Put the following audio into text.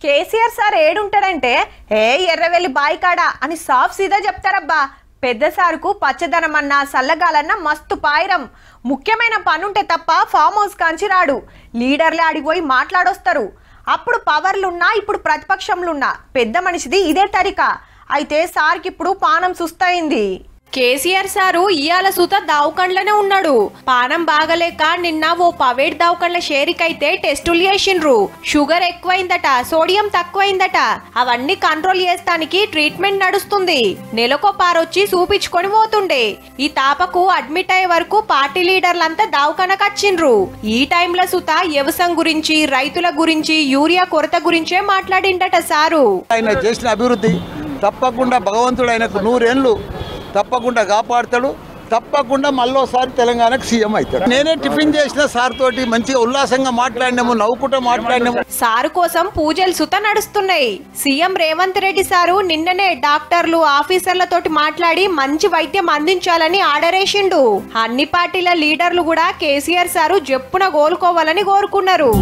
KCR sir ఏడుంటాడంటే Erravelli బాయికాడా అని సాఫ్ సీదా చెప్తారబ్బా. పెద్ద సార్కు పచ్చదనం అన్నా సల్లగాలన్నా మస్తు పాయిరం. ముఖ్యమైన పనుంటే తప్ప ఫామ్ హౌస్ కాంచి రాడు. లీడర్లే ఆడిపోయి మాట్లాడొస్తారు. అప్పుడు పవర్లున్నా ఇప్పుడు ప్రతిపక్షంలున్నా పెద్ద మనిషిది ఇదే తరిక. అయితే సార్కి ఇప్పుడు పానం సుస్తయింది. కేసీఆర్ సారు ఇయాల సూత దావకండ్లనే ఉన్నాడు. పానం బాగలేక నిన్న ఓ ప్రైవేట్ దావకండ్ల షేరికైతే టెస్టులు చేసిండ్రు. షుగర్ ఎక్కువైందట, సోడియం తక్కువైందట. అవన్నీ కంట్రోల్ చేస్తానికి ట్రీట్మెంట్ నడుస్తుంది. నెలకో పారొచ్చి చూపించుకొని పోతుండే. ఈ తాపకు అడ్మిట్ అయ్యే వరకు పార్టీ లీడర్లంతా దావకనకచ్చిండ్రు. ఈ టైంలో సుత వ్యవసాయం గురించి, రైతుల గురించి, యూరియా కొరత గురించే మాట్లాడిండట సారు. ఆయన చేసిన అభివృద్ధి తప్పకుండా భగవంతుడు ఆయనకు 100 ఏళ్ళు తప్పకుండా కాపాడుతాడు. తప్పకుండా మళ్ళోసారి తెలంగాణకు సీఎం అవుతాడు. నేనే టిఫిన్ చేసిన సార్ తోటి మంచిగా ఉల్లాసంగా మాట్లాడినాము, నవ్వుకుంటూ మాట్లాడినాము. సారు కోసం పూజలు సుత నడుస్తున్నాయి. సీఎం రేవంత్ రెడ్డి సారు నిన్ననే డాక్టర్లు, ఆఫీసర్లతోటి మాట్లాడి మంచి వైద్యం అందించాలని ఆర్డరేసిండు. అన్ని పార్టీల లీడర్లు కూడా కేసీఆర్ సారు జప్పున కోలుకోవాలని కోరుకున్నారు.